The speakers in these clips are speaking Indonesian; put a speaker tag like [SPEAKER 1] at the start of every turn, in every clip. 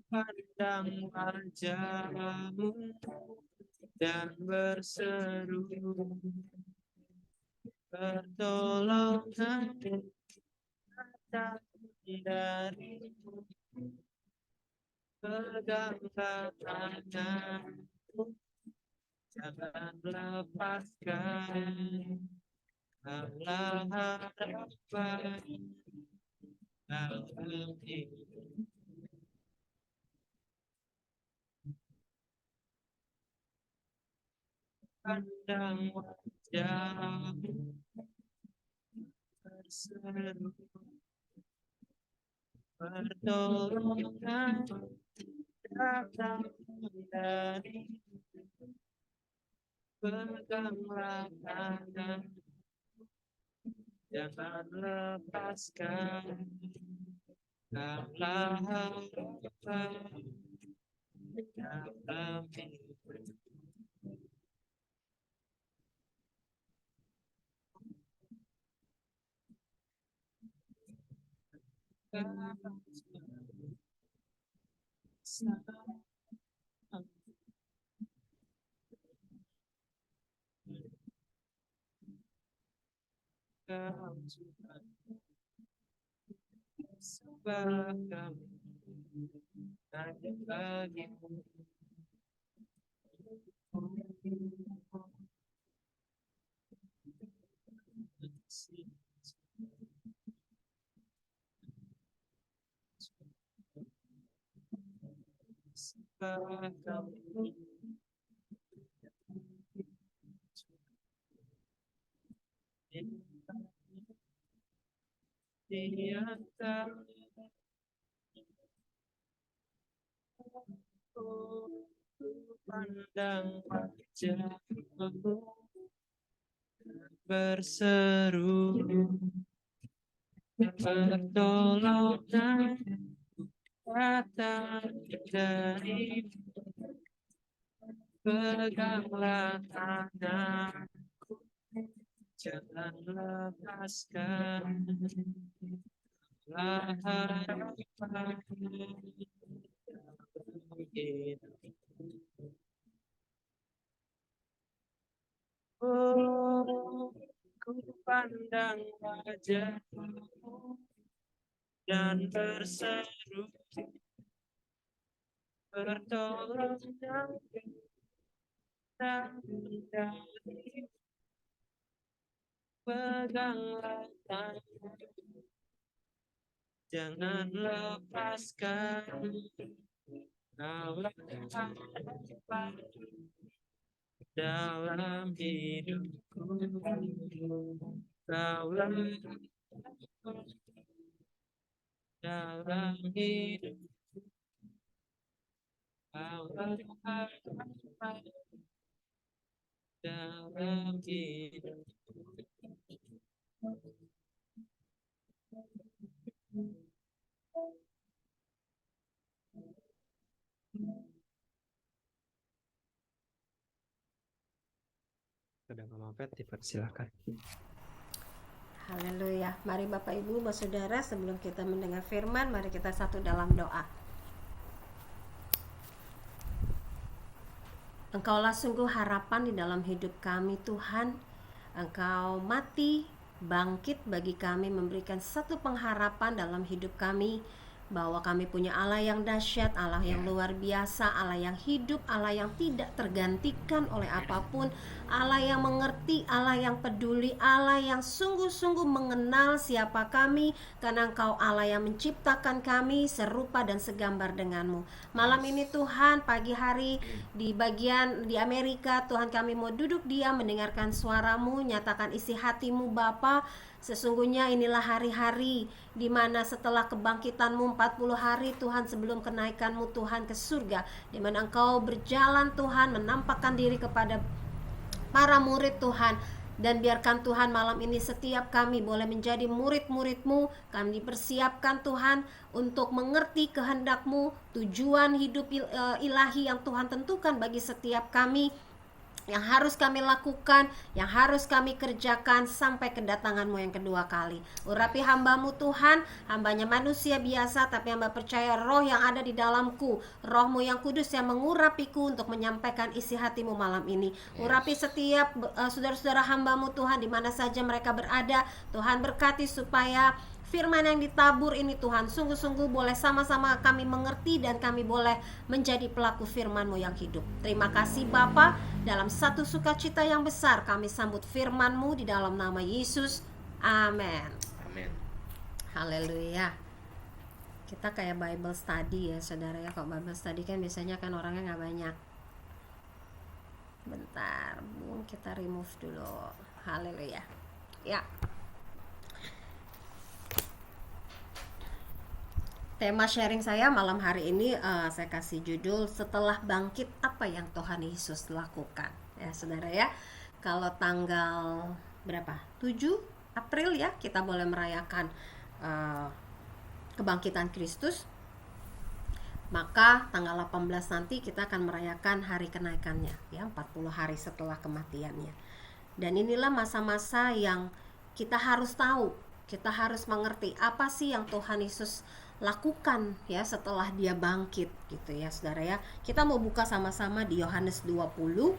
[SPEAKER 1] Pandang wajahmu dan berseru, pertolongan datang darimu. Peganglah tanganku, jangan lepaskan. Kaulah harapan dalam hidup. Pandang wajahmu berseru, pertolongan datang dari, peganglah tangan, jangan lepaskan. Kaulah harapan dalam hidup. Sebab kami hanya bagimu. Sebab kami di antara pandang wajahmu berseru, pertolongan datang dari, peganglah tanganku, jangan lepaskan. Lah harapan hidup. Oh, ku pandang wajahmu dan berseru, pertolongan dari, peganglah tanganku, jangan lepaskan. Kaulah harapan dalam hidupku. Kaulah dalam hidup. Kaulah harapan dalam hidup.
[SPEAKER 2] Sudah mampet, dipersilakan.
[SPEAKER 3] Haleluya. Mari Bapak Ibu, Saudara, sebelum kita mendengar firman, mari kita satu dalam doa. Engkaulah sungguh harapan di dalam hidup kami, Tuhan. Engkau mati, bangkit bagi kami, memberikan satu pengharapan dalam hidup kami, bahwa kami punya Allah yang dahsyat, Allah yang luar biasa, Allah yang hidup, Allah yang tidak tergantikan oleh apapun, Allah yang mengerti, Allah yang peduli, Allah yang sungguh-sungguh mengenal siapa kami, karena Engkau Allah yang menciptakan kami serupa dan segambar denganmu. Malam ini Tuhan, pagi hari di bagian di Amerika, Tuhan, kami mau duduk diam mendengarkan suara-Mu, nyatakan isi hati-Mu Bapa. Sesungguhnya inilah hari-hari di mana setelah kebangkitan-Mu 40 hari Tuhan, sebelum kenaikan-Mu Tuhan ke surga, di mana Engkau berjalan Tuhan, menampakkan diri kepada para murid Tuhan. Dan biarkan Tuhan malam ini setiap kami boleh menjadi murid-murid-Mu. Kami dipersiapkan Tuhan untuk mengerti kehendak-Mu, tujuan hidup ilahi yang Tuhan tentukan bagi setiap kami, yang harus kami lakukan, yang harus kami kerjakan sampai kedatangan-Mu yang kedua kali. Urapi hamba-Mu Tuhan, hambanya manusia biasa, tapi hamba percaya roh yang ada di dalamku, roh-Mu yang kudus yang mengurapiku untuk menyampaikan isi hati-Mu malam ini. Urapi setiap saudara-saudara hamba-Mu Tuhan, di mana saja mereka berada. Tuhan berkati supaya firman yang ditabur ini Tuhan sungguh-sungguh boleh sama-sama kami mengerti dan kami boleh menjadi pelaku firman-Mu yang hidup. Terima kasih Bapa, dalam satu sukacita yang besar kami sambut firman-Mu di dalam nama Yesus. Amin.
[SPEAKER 4] Amin.
[SPEAKER 3] Haleluya. Kita kayak Bible study ya saudara ya. Kalau Bible study kan biasanya kan orangnya gak banyak. Bentar Bung, kita remove dulu. Haleluya. Ya. Tema sharing saya malam hari ini saya kasih judul setelah bangkit apa yang Tuhan Yesus lakukan. Ya saudara ya, kalau tanggal berapa? 7 April ya kita boleh merayakan kebangkitan Kristus. Maka tanggal 18 nanti kita akan merayakan hari kenaikannya ya, 40 hari setelah kematiannya. Dan inilah masa-masa yang kita harus tahu, kita harus mengerti apa sih yang Tuhan Yesus lakukan ya setelah dia bangkit gitu ya saudara ya. Kita mau buka sama-sama di Yohanes 20.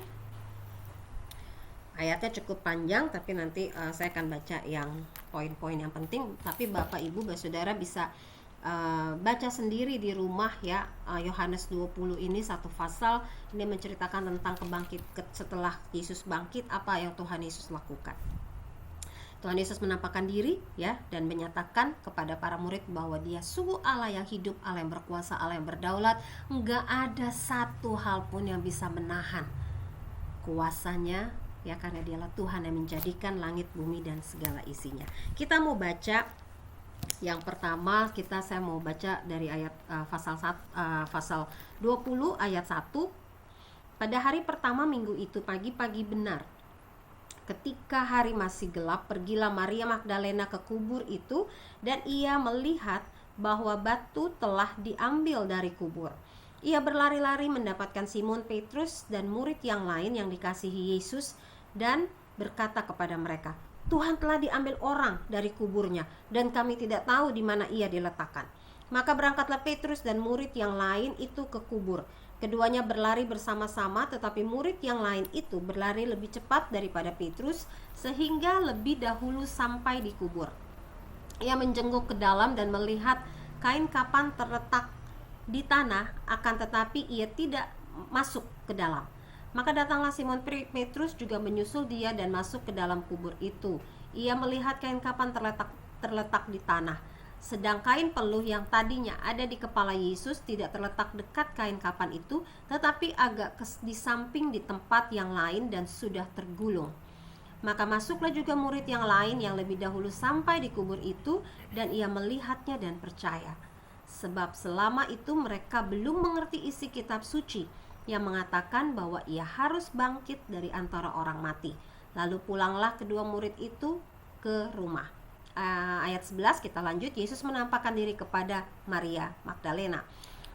[SPEAKER 3] Ayatnya cukup panjang tapi nanti saya akan baca yang poin-poin yang penting, tapi Bapak Ibu Saudara bisa baca sendiri di rumah ya. Yohanes 20 ini satu pasal, ini menceritakan tentang setelah Yesus bangkit apa yang Tuhan Yesus lakukan. Tuhan Yesus menampakkan diri ya dan menyatakan kepada para murid bahwa dia sungguh Allah yang hidup, Allah yang berkuasa, Allah yang berdaulat. Enggak ada satu hal pun yang bisa menahan kuasanya ya, karena dialah Tuhan yang menjadikan langit, bumi dan segala isinya. Kita mau baca yang pertama, saya mau baca dari ayat pasal 20 ayat 1. Pada hari pertama minggu itu pagi-pagi benar, ketika hari masih gelap, pergilah Maria Magdalena ke kubur itu dan ia melihat bahwa batu telah diambil dari kubur. Ia berlari-lari mendapatkan Simon Petrus dan murid yang lain yang dikasihi Yesus dan berkata kepada mereka, Tuhan telah diambil orang dari kuburnya dan kami tidak tahu di mana ia diletakkan. Maka berangkatlah Petrus dan murid yang lain itu ke kubur. Keduanya berlari bersama-sama, tetapi murid yang lain itu berlari lebih cepat daripada Petrus sehingga lebih dahulu sampai di kubur. Ia menjenguk ke dalam dan melihat kain kapan terletak di tanah, akan tetapi ia tidak masuk ke dalam. Maka datanglah Simon Petrus juga menyusul dia dan masuk ke dalam kubur itu. Ia melihat kain kapan terletak di tanah, sedang kain peluh yang tadinya ada di kepala Yesus tidak terletak dekat kain kapan itu, tetapi agak di samping di tempat yang lain dan sudah tergulung. Maka masuklah juga murid yang lain yang lebih dahulu sampai di kubur itu, dan ia melihatnya dan percaya. Sebab selama itu mereka belum mengerti isi kitab suci yang mengatakan bahwa ia harus bangkit dari antara orang mati. Lalu pulanglah kedua murid itu ke rumah. Ayat 11 kita lanjut. Yesus menampakkan diri kepada Maria Magdalena.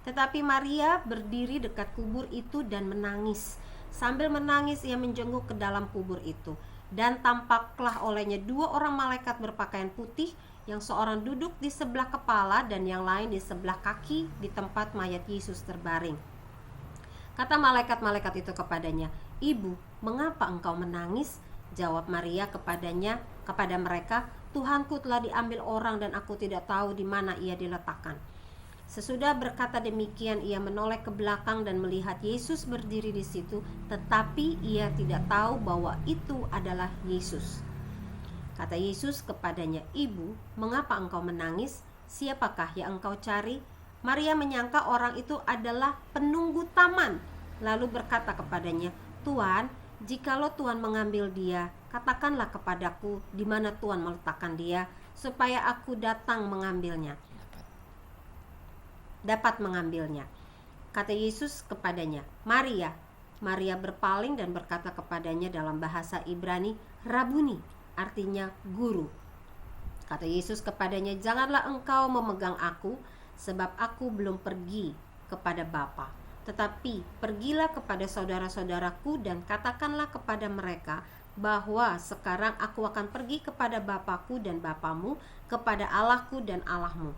[SPEAKER 3] Tetapi Maria berdiri dekat kubur itu dan menangis. Sambil menangis ia menjenguk ke dalam kubur itu. Dan tampaklah olehnya dua orang malaikat berpakaian putih, yang seorang duduk di sebelah kepala dan yang lain di sebelah kaki di tempat mayat Yesus terbaring. Kata malaikat-malaikat itu kepadanya, Ibu, mengapa engkau menangis? Jawab Maria kepada mereka, Tuhanku telah diambil orang dan aku tidak tahu di mana ia diletakkan. Sesudah berkata demikian, ia menoleh ke belakang dan melihat Yesus berdiri di situ, tetapi ia tidak tahu bahwa itu adalah Yesus. Kata Yesus kepadanya, Ibu, mengapa engkau menangis? Siapakah yang engkau cari? Maria menyangka orang itu adalah penunggu taman, lalu berkata kepadanya, Tuan, jikalau Tuhan mengambil dia, katakanlah kepadaku di mana Tuhan meletakkan dia, supaya aku dapat mengambilnya. Kata Yesus kepadanya, Maria. Maria berpaling dan berkata kepadanya dalam bahasa Ibrani, Rabuni, artinya guru. Kata Yesus kepadanya, janganlah engkau memegang aku, sebab aku belum pergi kepada Bapa. Tetapi pergilah kepada saudara-saudaraku dan katakanlah kepada mereka bahwa sekarang aku akan pergi kepada Bapakku dan Bapamu, kepada Allahku dan Allahmu.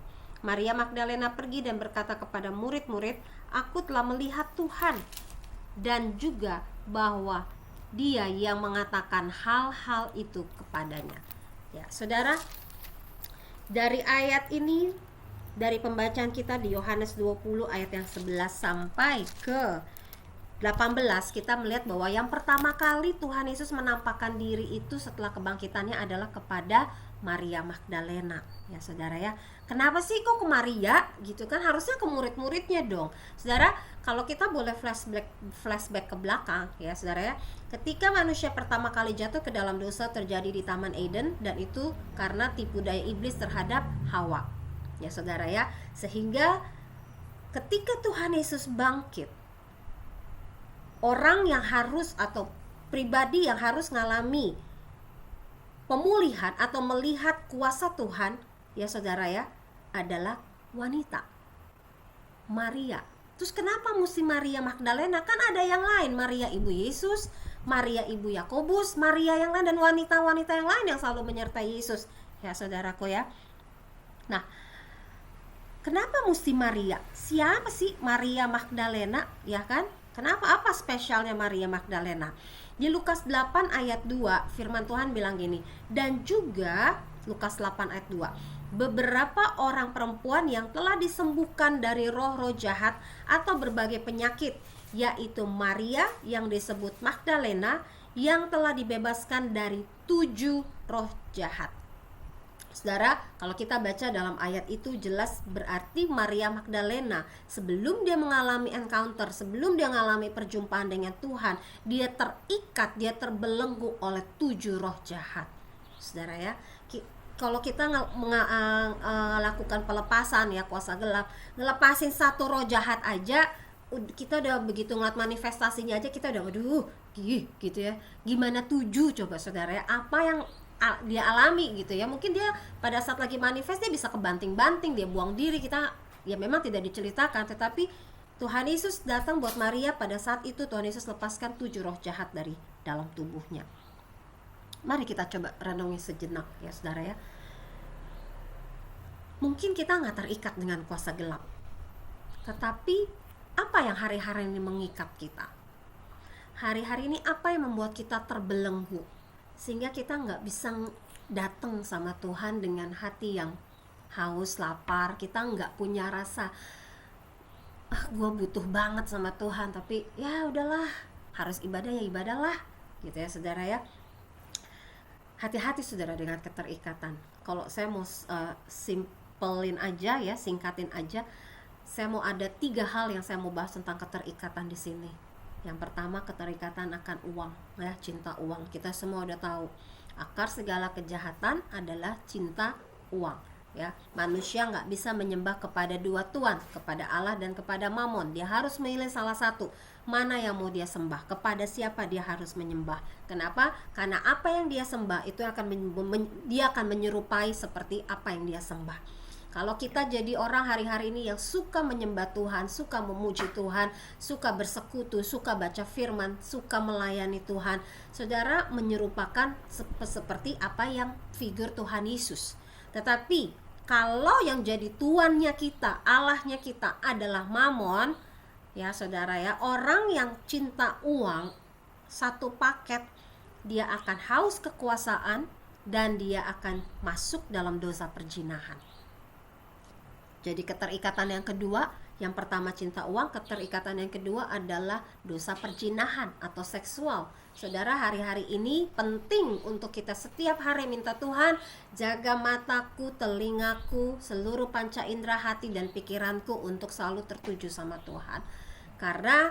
[SPEAKER 3] Maria Magdalena pergi dan berkata kepada murid-murid, aku telah melihat Tuhan, dan juga bahwa Dia yang mengatakan hal-hal itu kepadanya. Ya, saudara, dari ayat ini, dari pembacaan kita di Yohanes 20 ayat yang 11 sampai ke 18, kita melihat bahwa yang pertama kali Tuhan Yesus menampakkan diri itu setelah kebangkitannya adalah kepada Maria Magdalena. Ya saudara ya, kenapa sih kok ke Maria gitu kan, harusnya ke murid-muridnya dong. Saudara, kalau kita boleh flashback ke belakang ya saudara ya, ketika manusia pertama kali jatuh ke dalam dosa terjadi di Taman Eden, dan itu karena tipu daya iblis terhadap Hawa. Ya saudara ya, sehingga ketika Tuhan Yesus bangkit, orang yang harus atau pribadi yang harus ngalami pemulihan atau melihat kuasa Tuhan ya saudara ya, adalah wanita, Maria. Terus kenapa mesti Maria Magdalena? Kan ada yang lain, Maria ibu Yesus, Maria ibu Yakobus, Maria yang lain, dan wanita-wanita yang lain yang selalu menyertai Yesus ya saudaraku ya. Nah, kenapa mesti Maria? Siapa sih Maria Magdalena ya kan? Kenapa, apa spesialnya Maria Magdalena? Di Lukas 8 ayat 2 firman Tuhan bilang gini, dan juga Lukas 8 ayat 2, beberapa orang perempuan yang telah disembuhkan dari roh-roh jahat atau berbagai penyakit, yaitu Maria yang disebut Magdalena yang telah dibebaskan dari 7 roh jahat. Saudara, kalau kita baca dalam ayat itu jelas berarti Maria Magdalena sebelum dia mengalami encounter, sebelum dia mengalami perjumpaan dengan Tuhan, dia terikat, dia terbelenggu oleh 7 roh jahat. Saudara ya, kalau kita lakukan pelepasan ya kuasa gelap, ngelepasin 1 roh jahat aja, kita udah begitu ngeliat manifestasinya aja kita udah waduh gitu ya. Gimana 7 coba saudara ya, apa yang dia alami gitu ya. Mungkin dia pada saat lagi manifest dia bisa kebanting-banting, dia buang diri, kita ya memang tidak diceritakan, tetapi Tuhan Yesus datang buat Maria pada saat itu. Tuhan Yesus lepaskan 7 roh jahat dari dalam tubuhnya. Mari kita coba renungi sejenak ya saudara ya. Mungkin kita nggak terikat dengan kuasa gelap, tetapi apa yang hari-hari ini mengikat kita? Hari-hari ini apa yang membuat kita terbelenggu sehingga kita nggak bisa datang sama Tuhan dengan hati yang haus, lapar. Kita nggak punya rasa gue butuh banget sama Tuhan, tapi ya udahlah, harus ibadah ya ibadahlah gitu ya saudara ya. Hati-hati saudara dengan keterikatan. Kalau saya mau simpelin aja ya, singkatin aja, saya mau ada 3 hal yang saya mau bahas tentang keterikatan di sini. Yang pertama, keterikatan akan uang ya, cinta uang. Kita semua udah tahu akar segala kejahatan adalah cinta uang ya. Manusia nggak bisa menyembah kepada 2 tuan, kepada Allah dan kepada Mamon. Dia harus memilih salah satu. Mana yang mau dia sembah, kepada siapa dia harus menyembah. Kenapa? Karena apa yang dia sembah itu dia akan menyerupai seperti apa yang dia sembah. Kalau kita jadi orang hari-hari ini yang suka menyembah Tuhan, suka memuji Tuhan, suka bersekutu, suka baca firman, suka melayani Tuhan, saudara menyerupakan seperti apa yang figur Tuhan Yesus. Tetapi kalau yang jadi tuannya kita, Allahnya kita adalah Mamon, ya saudara ya, orang yang cinta uang, satu paket, dia akan haus kekuasaan dan dia akan masuk dalam dosa perjinahan. Jadi keterikatan yang kedua, yang pertama cinta uang, keterikatan yang kedua adalah dosa perjinahan atau seksual. Saudara, hari-hari ini penting untuk kita setiap hari minta Tuhan, jaga mataku, telingaku, seluruh panca indera hati dan pikiranku untuk selalu tertuju sama Tuhan. Karena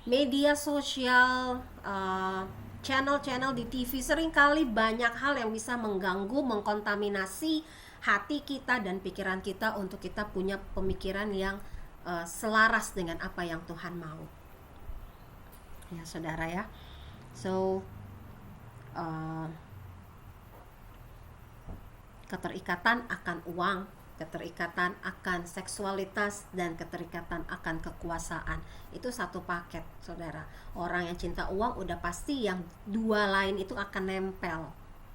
[SPEAKER 3] media sosial, channel-channel di TV seringkali banyak hal yang bisa mengganggu, mengkontaminasi hati kita dan pikiran kita untuk kita punya pemikiran yang selaras dengan apa yang Tuhan mau. ya saudara ya. So keterikatan akan uang, keterikatan akan seksualitas, dan keterikatan akan kekuasaan itu satu paket saudara. Orang yang cinta uang udah pasti yang dua lain itu akan nempel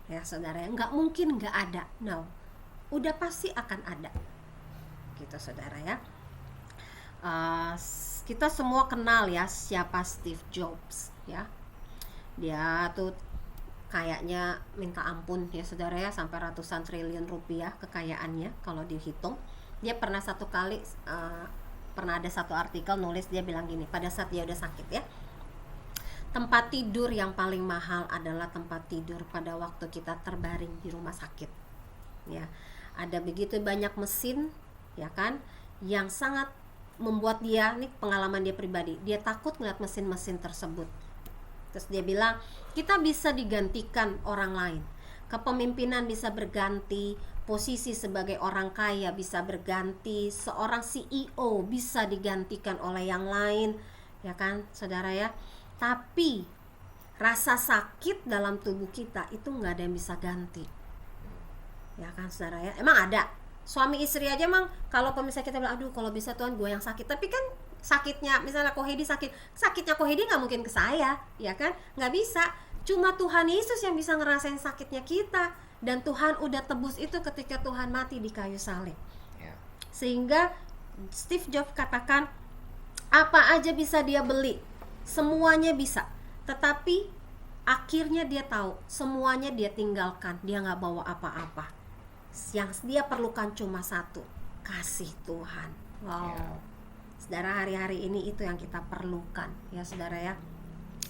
[SPEAKER 3] ya saudara ya, nggak mungkin nggak ada, no, udah pasti akan ada gitu saudara ya. Kita semua kenal ya siapa Steve Jobs ya. Dia tuh kayaknya minta ampun ya saudara ya, sampai ratusan triliun rupiah kekayaannya kalau dihitung. Dia pernah satu kali pernah ada satu artikel nulis, dia bilang gini, pada saat dia udah sakit ya, tempat tidur yang paling mahal adalah tempat tidur pada waktu kita terbaring di rumah sakit ya. Ada begitu banyak mesin ya kan, yang sangat membuat dia, nih pengalaman dia pribadi, dia takut ngeliat mesin-mesin tersebut. Terus dia bilang, kita bisa digantikan orang lain, kepemimpinan bisa berganti, posisi sebagai orang kaya bisa berganti, seorang CEO bisa digantikan oleh yang lain ya kan saudara ya. Tapi rasa sakit dalam tubuh kita itu nggak ada yang bisa ganti ya kan saudara ya. Emang ada suami istri aja emang, kalau misalnya kita bilang aduh kalau bisa Tuhan gue yang sakit, tapi kan sakitnya misalnya Kohedi sakitnya Kohedi nggak mungkin ke saya ya kan, nggak bisa. Cuma Tuhan Yesus yang bisa ngerasain sakitnya kita, dan Tuhan udah tebus itu ketika Tuhan mati di kayu salib ya. Sehingga Steve Jobs katakan apa aja bisa dia beli, semuanya bisa, tetapi akhirnya dia tahu semuanya dia tinggalkan, dia nggak bawa apa-apa. Yang dia perlukan cuma satu, kasih Tuhan. Wow, saudara, hari-hari ini itu yang kita perlukan ya saudara ya.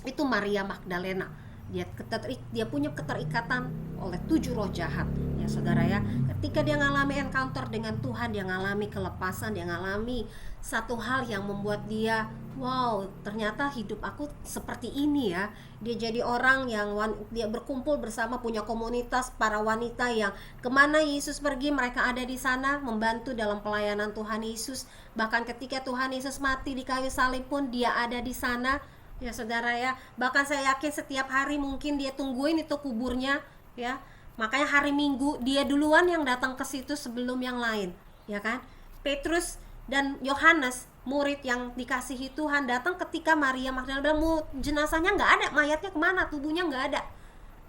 [SPEAKER 3] Itu Maria Magdalena, dia punya keterikatan oleh 7 roh jahat ya saudara ya. Ketika dia ngalami encounter dengan Tuhan, dia ngalami kelepasan, dia ngalami satu hal yang membuat dia, wow, ternyata hidup aku seperti ini ya. Dia jadi orang yang dia berkumpul bersama, punya komunitas para wanita yang kemana Yesus pergi mereka ada di sana membantu dalam pelayanan Tuhan Yesus. Bahkan ketika Tuhan Yesus mati di kayu salib pun dia ada di sana ya saudara ya. Bahkan saya yakin setiap hari mungkin dia tungguin itu kuburnya ya. Makanya hari Minggu dia duluan yang datang ke situ sebelum yang lain ya kan. Petrus dan Yohanes, murid yang dikasihi Tuhan, datang ketika Maria Magdalena bilang jenazahnya nggak ada, mayatnya kemana, tubuhnya nggak ada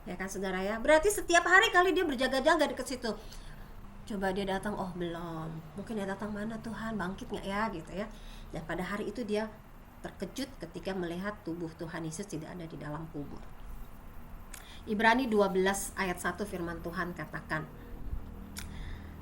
[SPEAKER 3] ya kan saudara ya. Berarti setiap hari kali dia berjaga-jaga di situ. Coba dia datang, oh belum, mungkin dia datang, mana Tuhan bangkit nggak ya gitu ya. Dan pada hari itu dia terkejut ketika melihat tubuh Tuhan Yesus tidak ada di dalam kubur. Ibrani 12 ayat 1 firman Tuhan katakan,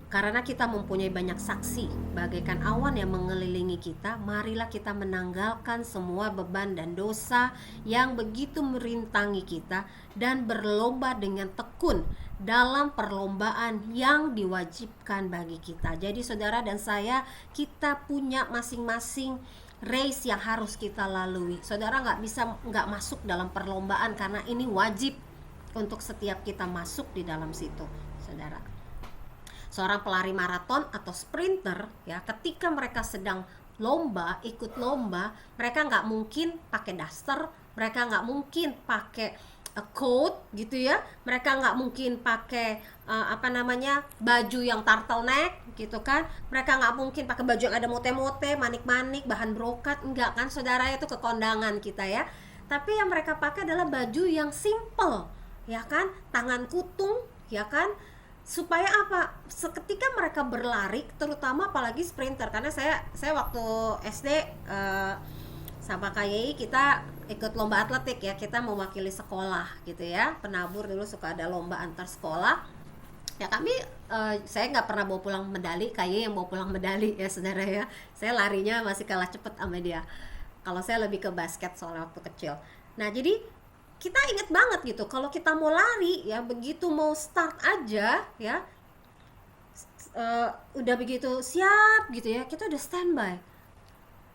[SPEAKER 3] karena kita mempunyai banyak saksi bagaikan awan yang mengelilingi kita, marilah kita menanggalkan semua beban dan dosa yang begitu merintangi kita, dan berlomba dengan tekun dalam perlombaan yang diwajibkan bagi kita. Jadi saudara dan saya, kita punya masing-masing race yang harus kita lalui. Saudara nggak bisa nggak masuk dalam perlombaan, karena ini wajib untuk setiap kita masuk di dalam situ saudara. Seorang pelari maraton atau sprinter ya, ketika mereka sedang lomba, ikut lomba, mereka nggak mungkin pakai daster, mereka nggak mungkin pakai coat gitu ya, mereka nggak mungkin pakai baju yang turtleneck gitu kan, mereka nggak mungkin pakai baju yang ada mote-mote, manik-manik, bahan brokat, enggak kan saudara, itu kekondangan kita ya. Tapi yang mereka pakai adalah baju yang simple ya kan, tangan kutung ya kan. Supaya apa? Seketika mereka berlari, terutama apalagi sprinter, karena saya waktu SD sama KYI kita ikut lomba atletik ya, kita mewakili sekolah gitu ya. Penabur dulu suka ada lomba antar sekolah ya. Kami saya nggak pernah bawa pulang medali, KYI yang bawa pulang medali ya saudara ya. Saya larinya masih kalah cepet sama dia. Kalau saya lebih ke basket soalnya waktu kecil. Nah jadi kita inget banget gitu, kalau kita mau lari ya, begitu mau start aja ya, udah begitu siap gitu ya, kita udah standby.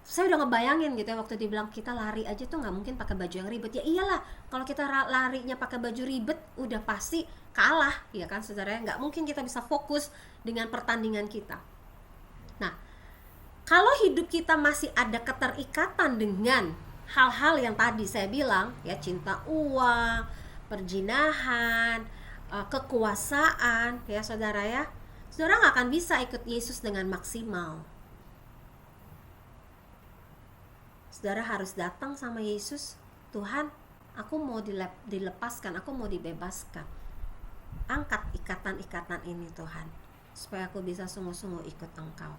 [SPEAKER 3] Saya udah ngebayangin gitu ya, waktu dibilang kita lari aja tuh nggak mungkin pakai baju yang ribet. Ya iyalah, kalau kita larinya pakai baju ribet udah pasti kalah ya kan saudara ya. Nggak mungkin kita bisa fokus dengan pertandingan kita. Nah, kalau hidup kita masih ada keterikatan dengan hal-hal yang tadi saya bilang ya, cinta uang, perjinahan, kekuasaan ya saudara ya, saudara nggak akan bisa ikut Yesus dengan maksimal. Saudara harus datang sama Yesus, Tuhan, aku mau dilepaskan, aku mau dibebaskan. Angkat ikatan-ikatan ini Tuhan, supaya aku bisa sungguh-sungguh ikut Engkau.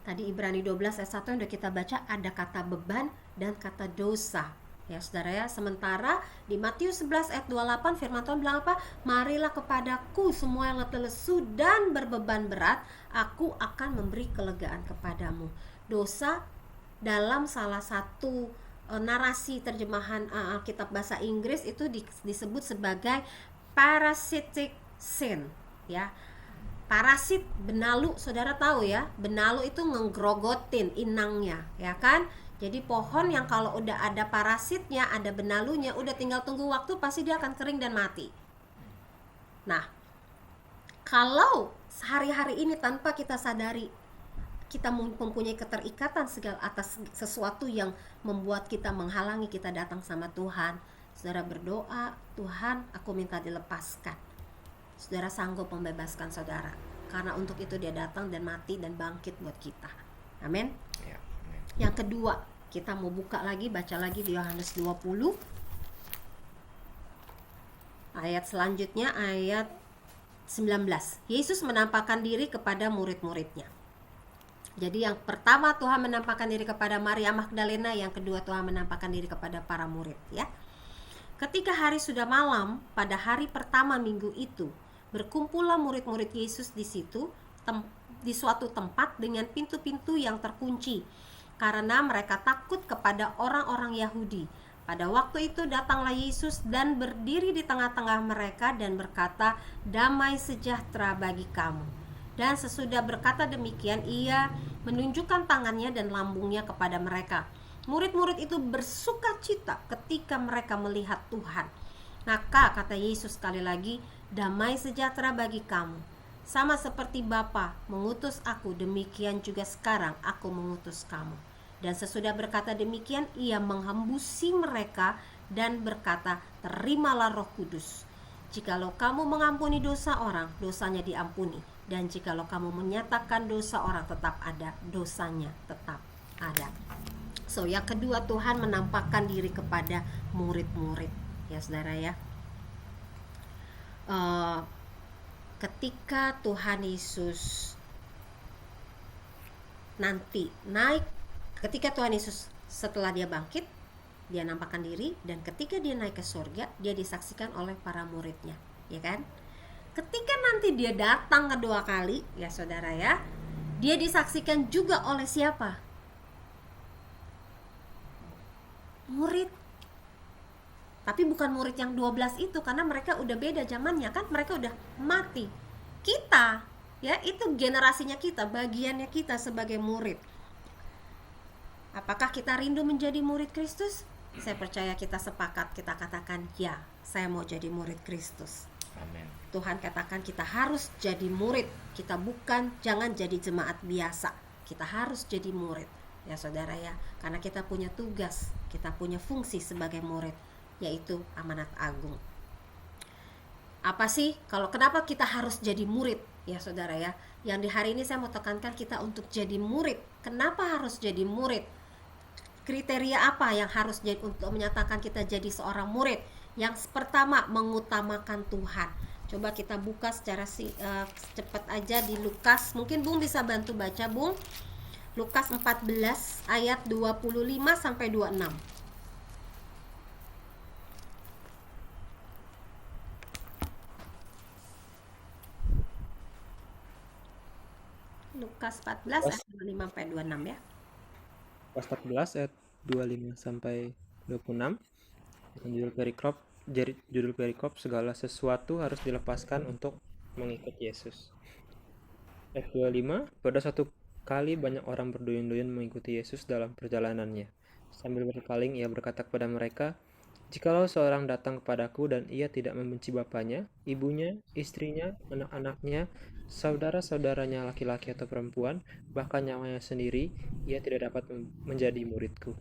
[SPEAKER 3] Tadi Ibrani 12 ayat 1 yang udah kita baca, ada kata beban dan kata dosa. Ya saudara ya, sementara di Matius 11 ayat 28 firman Tuhan bilang apa? Marilah kepadaku semua yang letih lesu dan berbeban berat, aku akan memberi kelegaan kepadamu. Dosa dalam salah satu narasi terjemahan Alkitab bahasa Inggris itu disebut sebagai parasitic sin ya. Parasit, benalu, saudara tahu ya, benalu itu ngegrogotin inangnya ya kan. Jadi pohon yang kalau udah ada parasitnya, ada benalunya, udah tinggal tunggu waktu pasti dia akan kering dan mati. Nah, kalau sehari-hari ini tanpa kita sadari kita mempunyai keterikatan segala atas sesuatu yang membuat kita menghalangi kita datang sama Tuhan, saudara berdoa, Tuhan, aku minta dilepaskan. Saudara sanggup membebaskan saudara, karena untuk itu dia datang dan mati dan bangkit buat kita. Amin.
[SPEAKER 1] Ya.
[SPEAKER 3] Yang kedua, kita mau buka lagi, baca lagi di Yohanes 20 ayat selanjutnya, ayat 19. Yesus menampakkan diri kepada murid-muridnya. Jadi yang pertama Tuhan menampakkan diri kepada Maria Magdalena, yang kedua Tuhan menampakkan diri kepada para murid ya. Ketika hari sudah malam pada hari pertama minggu itu, berkumpullah murid-murid Yesus di situ di suatu tempat dengan pintu-pintu yang terkunci, karena mereka takut kepada orang-orang Yahudi. Pada waktu itu datanglah Yesus dan berdiri di tengah-tengah mereka dan berkata, damai sejahtera bagi kamu. Dan sesudah berkata demikian, ia menunjukkan tangannya dan lambungnya kepada mereka. Murid-murid itu bersuka cita ketika mereka melihat Tuhan. Maka kata Yesus sekali lagi, damai sejahtera bagi kamu. Sama seperti Bapa mengutus aku, demikian juga sekarang aku mengutus kamu. Dan sesudah berkata demikian, ia menghembusi mereka dan berkata, terimalah Roh Kudus. Jikalau kamu mengampuni dosa orang, dosanya diampuni. Dan jikalau kamu menyatakan dosa orang, tetap ada, dosanya tetap ada. So, yang kedua Tuhan menampakkan diri kepada murid-murid ya saudara ya. Ketika Tuhan Yesus nanti naik, ketika Tuhan Yesus setelah dia bangkit, dia nampakkan diri, dan ketika dia naik ke surga, dia disaksikan oleh para muridnya, ya kan? Ketika nanti dia datang kedua kali, ya saudara ya, dia disaksikan juga oleh siapa? Murid. Tapi bukan murid yang 12 itu, karena mereka udah beda zamannya kan, mereka udah mati. Kita, ya itu generasinya kita, bagiannya kita sebagai murid. Apakah kita rindu menjadi murid Kristus? Saya percaya kita sepakat, kita katakan ya, saya mau jadi murid Kristus.
[SPEAKER 1] Amin.
[SPEAKER 3] Tuhan katakan kita harus jadi murid. Kita bukan, jangan jadi jemaat biasa. Kita harus jadi murid. Ya saudara ya, karena kita punya tugas, kita punya fungsi sebagai murid, yaitu amanat agung. Apa sih? Kenapa kita harus jadi murid? Ya saudara ya, yang di hari ini saya mau tekankan kita untuk jadi murid. Kenapa harus jadi murid? Kriteria apa yang harus jadi untuk menyatakan kita jadi seorang murid? Yang pertama, mengutamakan Tuhan. Coba kita buka secara cepat aja di Lukas. Mungkin Bung bisa bantu baca, Bung. Lukas 14 ayat 25 sampai 26. Lukas 14 ayat 25 sampai 26 ya.
[SPEAKER 2] Lukas 14 ayat 25 sampai 26. Judul perikop segala sesuatu harus dilepaskan untuk mengikut Yesus. Ayat 25, pada satu kali banyak orang berduyun-duyun mengikuti Yesus dalam perjalanannya. Sambil berpaling ia berkata kepada mereka, jikalau seorang datang kepadaku dan ia tidak membenci bapaknya, ibunya, istrinya, anak-anaknya, saudara-saudaranya laki-laki atau perempuan, bahkan nyawanya sendiri, ia tidak dapat menjadi muridku.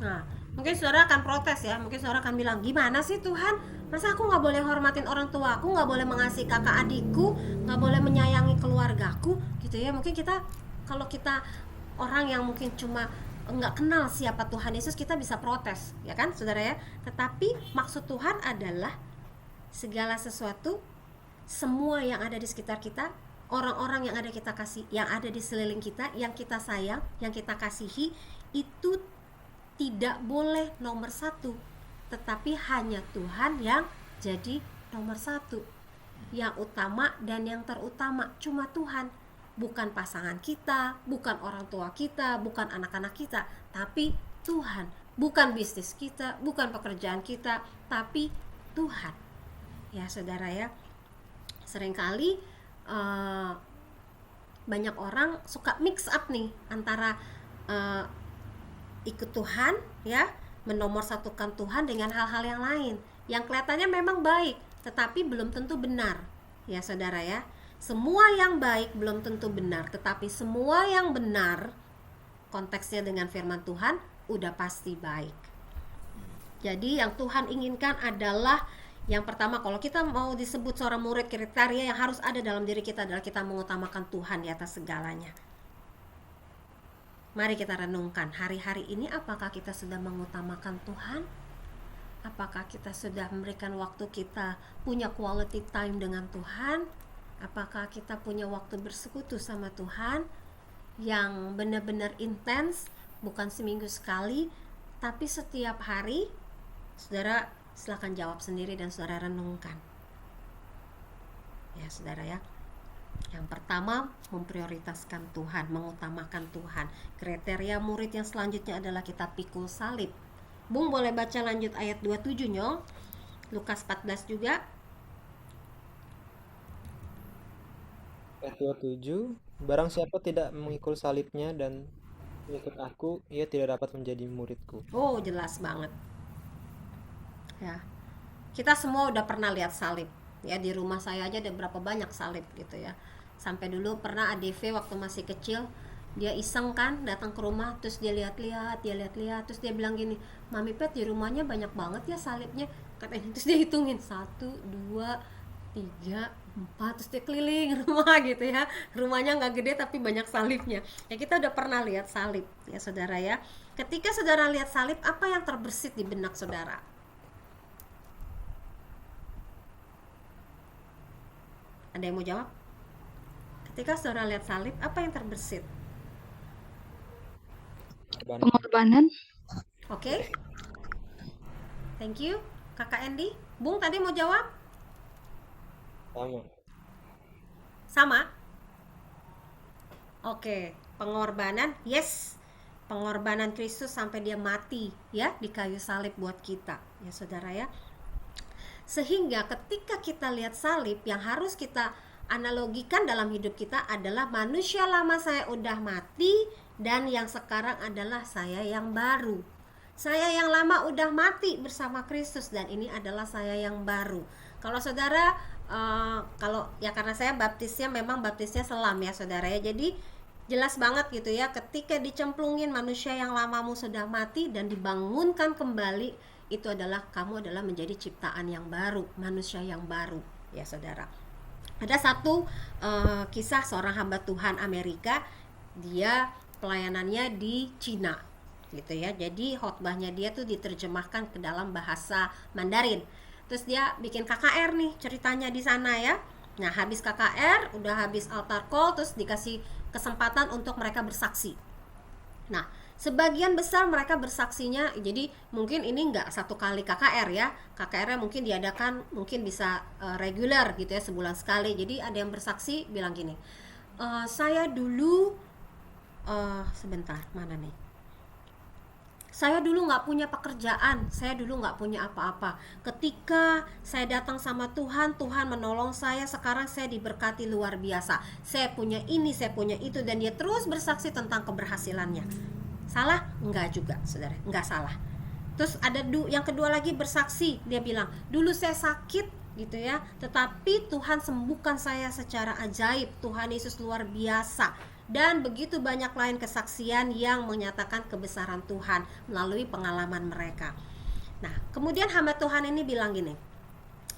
[SPEAKER 3] Nah, mungkin saudara akan protes ya, mungkin saudara akan bilang, gimana sih Tuhan, masa aku nggak boleh hormatin orang tua aku, nggak boleh mengasihi kakak adikku, nggak boleh menyayangi keluargaku, gitu ya. Mungkin kita, kalau kita orang yang mungkin cuma nggak kenal siapa Tuhan Yesus, kita bisa protes, ya kan saudara ya. Tetapi maksud Tuhan adalah segala sesuatu, semua yang ada di sekitar kita, orang-orang yang ada kita kasih, yang ada di sekeliling kita, yang kita sayang, yang kita kasihi, itu tidak boleh nomor satu, tetapi hanya Tuhan yang jadi nomor satu, yang utama dan yang terutama cuma Tuhan, bukan pasangan kita, bukan orang tua kita, bukan anak-anak kita, tapi Tuhan. Bukan bisnis kita, bukan pekerjaan kita, tapi Tuhan. Ya saudara ya, seringkali banyak orang suka mix up nih antara ikut Tuhan ya, menomorsatukan Tuhan dengan hal-hal yang lain yang kelihatannya memang baik tetapi belum tentu benar. Ya saudara ya, semua yang baik belum tentu benar, tetapi semua yang benar konteksnya dengan firman Tuhan udah pasti baik. Jadi yang Tuhan inginkan adalah yang pertama, kalau kita mau disebut seorang murid, kriteria yang harus ada dalam diri kita adalah kita mengutamakan Tuhan di atas segalanya. Mari kita renungkan hari-hari ini, apakah kita sudah mengutamakan Tuhan? Apakah kita sudah memberikan waktu kita, punya quality time dengan Tuhan? Apakah kita punya waktu bersekutu sama Tuhan yang benar-benar intens, bukan seminggu sekali, tapi setiap hari? Saudara silakan jawab sendiri dan saudara renungkan. Ya saudara ya. Yang pertama, memprioritaskan Tuhan, mengutamakan Tuhan. Kriteria murid yang selanjutnya adalah kita pikul salib. Bung boleh baca lanjut ayat 27 nyong. Lukas 14 juga.
[SPEAKER 2] Ayat 27, barang siapa tidak mengikul salibnya dan mengikut aku, ia tidak dapat menjadi muridku.
[SPEAKER 3] Oh, jelas banget. Ya. Kita semua udah pernah lihat salib. Ya, di rumah saya aja ada berapa banyak salib gitu ya. Sampai dulu pernah ADV waktu masih kecil, dia iseng kan datang ke rumah, terus dia lihat-lihat, terus dia bilang gini, Mami Pet, di rumahnya banyak banget ya salibnya, katanya. Terus dia hitungin 1, 2, 3, 4, terus dia keliling rumah gitu ya. Rumahnya nggak gede tapi banyak salibnya. Ya kita udah pernah lihat salib ya saudara ya. Ketika saudara lihat salib, apa yang terbersit di benak saudara? Ada yang mau jawab? Ketika saudara lihat salib, apa yang terbersit?
[SPEAKER 4] Pengorbanan.
[SPEAKER 3] Oke. Thank you. Kakak Andy. Bung tadi mau jawab?
[SPEAKER 2] Sama.
[SPEAKER 3] Sama? Oke. Pengorbanan. Yes. Pengorbanan Kristus sampai dia mati ya di kayu salib buat kita. Ya saudara ya. Sehingga ketika kita lihat salib, yang harus kita analogikan dalam hidup kita adalah manusia lama saya udah mati dan yang sekarang adalah saya yang baru. Saya yang lama udah mati bersama Kristus dan ini adalah saya yang baru. Kalau saudara kalau ya karena saya baptisnya memang baptisnya selam ya saudara ya. Jadi jelas banget gitu ya, ketika dicemplungin manusia yang lamamu sudah mati dan dibangunkan kembali, itu adalah kamu adalah menjadi ciptaan yang baru, manusia yang baru ya saudara. Ada satu kisah seorang hamba Tuhan Amerika, dia pelayanannya di Cina gitu ya. Jadi khotbahnya dia tuh diterjemahkan ke dalam bahasa Mandarin. Terus dia bikin KKR nih ceritanya di sana ya. Nah, habis KKR, udah habis altar call, terus dikasih kesempatan untuk mereka bersaksi. Nah, sebagian besar mereka bersaksinya, jadi mungkin ini nggak satu kali KKR ya, KKR-nya mungkin diadakan, mungkin bisa reguler gitu ya, sebulan sekali. Jadi ada yang bersaksi bilang gini, saya dulu sebentar, mana nih, saya dulu nggak punya pekerjaan, saya dulu nggak punya apa-apa. Ketika saya datang sama Tuhan, Tuhan menolong saya, sekarang saya diberkati luar biasa. Saya punya ini, saya punya itu, dan dia terus bersaksi tentang keberhasilannya. Salah? Enggak juga, saudara, enggak salah. Terus ada yang kedua lagi bersaksi, dia bilang, dulu saya sakit gitu ya, tetapi Tuhan sembuhkan saya secara ajaib. Tuhan Yesus luar biasa. dan begitu banyak lain kesaksian yang menyatakan kebesaran Tuhan melalui pengalaman mereka. Nah, kemudian hamba Tuhan ini bilang gini,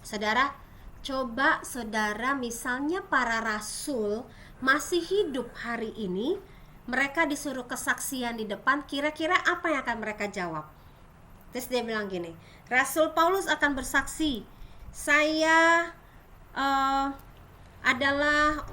[SPEAKER 3] saudara, coba saudara misalnya para rasul masih hidup hari ini, mereka disuruh kesaksian di depan, kira-kira apa yang akan mereka jawab? Terus dia bilang gini, Rasul Paulus akan bersaksi, saya adalah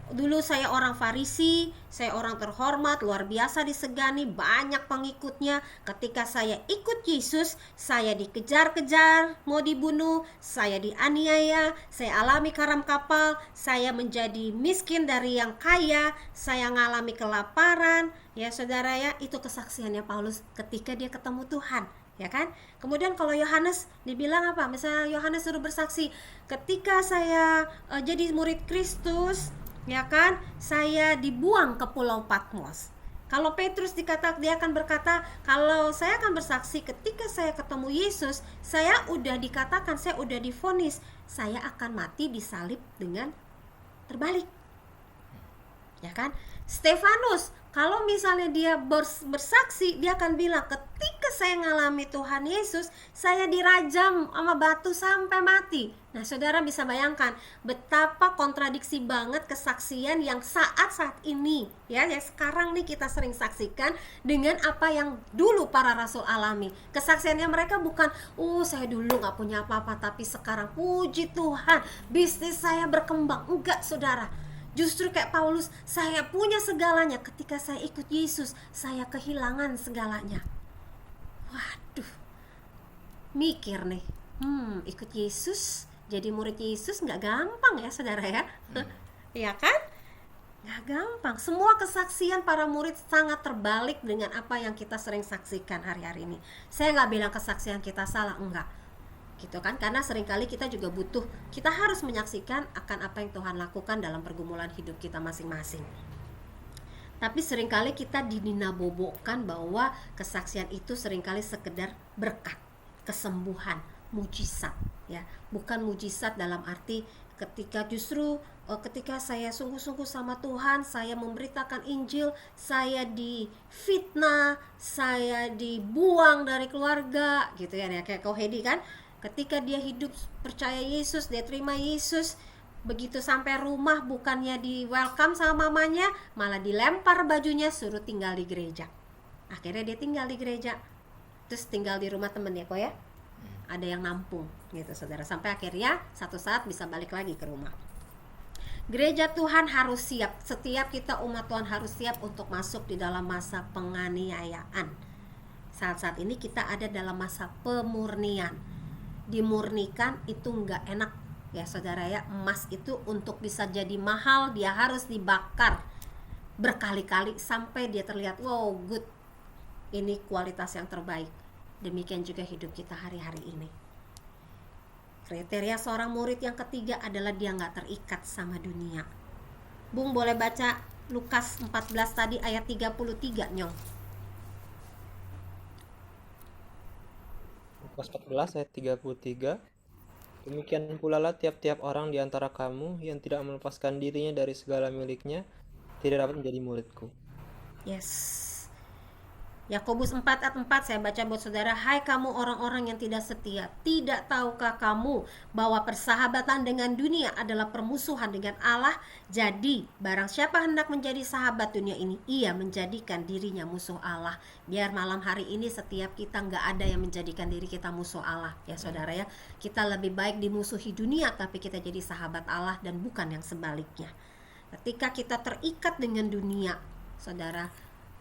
[SPEAKER 3] dulu saya orang Farisi, saya orang terhormat, luar biasa disegani, banyak pengikutnya. Ketika saya ikut Yesus, saya dikejar-kejar, mau dibunuh, saya dianiaya, saya alami karam kapal, saya menjadi miskin dari yang kaya, saya ngalami kelaparan. Ya saudara ya, itu kesaksiannya Paulus ketika dia ketemu Tuhan, ya kan? Kemudian kalau Yohanes dibilang apa? Misalnya Yohanes suruh bersaksi, ketika saya jadi murid Kristus, ya kan, saya dibuang ke Pulau Patmos. Kalau Petrus dia akan berkata, kalau saya akan bersaksi ketika saya ketemu Yesus, saya udah dikatakan, saya udah divonis, saya akan mati disalib dengan terbalik, ya kan? Stefanus, kalau misalnya dia bersaksi, dia akan bilang, ketika saya ngalami Tuhan Yesus, saya dirajam sama batu sampai mati. Nah, saudara bisa bayangkan betapa kontradiksi banget kesaksian yang saat ini, ya, yang sekarang nih kita sering saksikan dengan apa yang dulu para rasul alami. Kesaksiannya mereka bukan, saya dulu gak punya apa-apa, tapi sekarang puji Tuhan, bisnis saya berkembang. Enggak, saudara. Justru kayak Paulus, saya punya segalanya, ketika saya ikut Yesus, saya kehilangan segalanya. Waduh, mikir nih, ikut Yesus, jadi murid Yesus gak gampang ya saudara ya. Ya kan? Gak gampang. Semua kesaksian para murid sangat terbalik dengan apa yang kita sering saksikan hari-hari ini. Saya gak bilang kesaksian kita salah, enggak, gitu kan, karena seringkali kita juga butuh, kita harus menyaksikan akan apa yang Tuhan lakukan dalam pergumulan hidup kita masing-masing. Tapi seringkali kita dinabobokkan bahwa kesaksian itu seringkali sekedar berkat, kesembuhan, mujizat, ya, bukan mujizat dalam arti ketika justru ketika saya sungguh-sungguh sama Tuhan, saya memberitakan Injil, saya difitnah, saya dibuang dari keluarga, gitu ya, kayak Kohedi kan. Ketika dia hidup percaya Yesus, dia terima Yesus, begitu sampai rumah bukannya di welcome sama mamanya, malah dilempar bajunya, suruh tinggal di gereja. Akhirnya dia tinggal di gereja, terus tinggal di rumah temennya kok ya, ada yang nampung gitu saudara, sampai akhirnya satu saat bisa balik lagi ke rumah. Gereja Tuhan harus siap, setiap kita umat Tuhan harus siap untuk masuk di dalam masa penganiayaan. Saat-saat ini kita ada dalam masa pemurnian. Dimurnikan itu nggak enak ya saudara ya. Emas itu untuk bisa jadi mahal, dia harus dibakar berkali-kali sampai dia terlihat wow good, ini kualitas yang terbaik. Demikian juga hidup kita hari-hari ini. Kriteria seorang murid yang ketiga adalah dia nggak terikat sama dunia. Bung boleh baca Lukas 14 tadi ayat 33 Nyong.
[SPEAKER 2] Lukas 14 ayat 33. Demikian pula lah tiap-tiap orang di antara kamu yang tidak melepaskan dirinya dari segala miliknya tidak dapat menjadi muridku.
[SPEAKER 3] Yes. Yakobus 4 ayat 4 saya baca buat saudara. Hai kamu orang-orang yang tidak setia, tidak tahukah kamu bahwa persahabatan dengan dunia adalah permusuhan dengan Allah? Jadi barang siapa hendak menjadi sahabat dunia ini, ia menjadikan dirinya musuh Allah. Biar malam hari ini setiap kita gak ada yang menjadikan diri kita musuh Allah ya saudara ya. Kita lebih baik dimusuhi dunia tapi kita jadi sahabat Allah dan bukan yang sebaliknya. Ketika kita terikat dengan dunia saudara,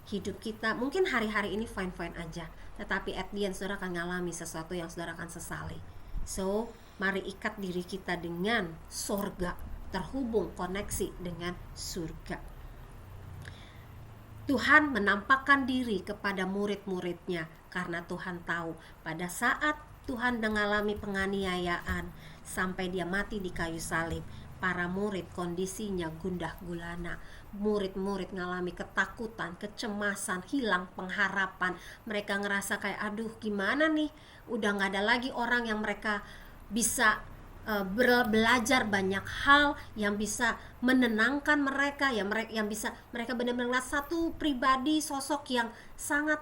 [SPEAKER 3] hidup kita mungkin hari-hari ini fine-fine aja, tetapi at the end saudara akan mengalami sesuatu yang saudara akan sesali. So, mari ikat diri kita dengan surga, terhubung koneksi dengan surga. Tuhan menampakkan diri kepada murid-muridnya karena Tuhan tahu pada saat Tuhan mengalami penganiayaan sampai dia mati di kayu salib, para murid kondisinya gundah gulana. Murid-murid ngalami ketakutan, kecemasan, hilang pengharapan. Mereka ngerasa kayak aduh gimana nih, udah gak ada lagi orang yang mereka bisa belajar banyak hal yang bisa menenangkan mereka, ya yang bisa mereka benar-benar satu pribadi, sosok yang sangat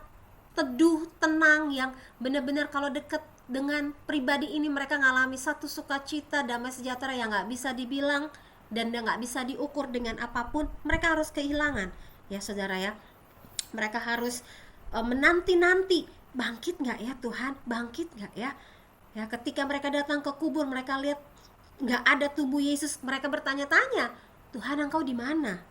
[SPEAKER 3] teduh, tenang, yang benar-benar kalau dekat dengan pribadi ini mereka ngalami satu sukacita, damai sejahtera yang nggak bisa dibilang dan nggak bisa diukur dengan apapun. Mereka harus kehilangan, ya saudara ya. Mereka harus menanti-nanti, bangkit nggak ya Tuhan, bangkit nggak ya. Ya, ketika mereka datang ke kubur, mereka lihat nggak ada tubuh Yesus, mereka bertanya-tanya, Tuhan engkau di mana?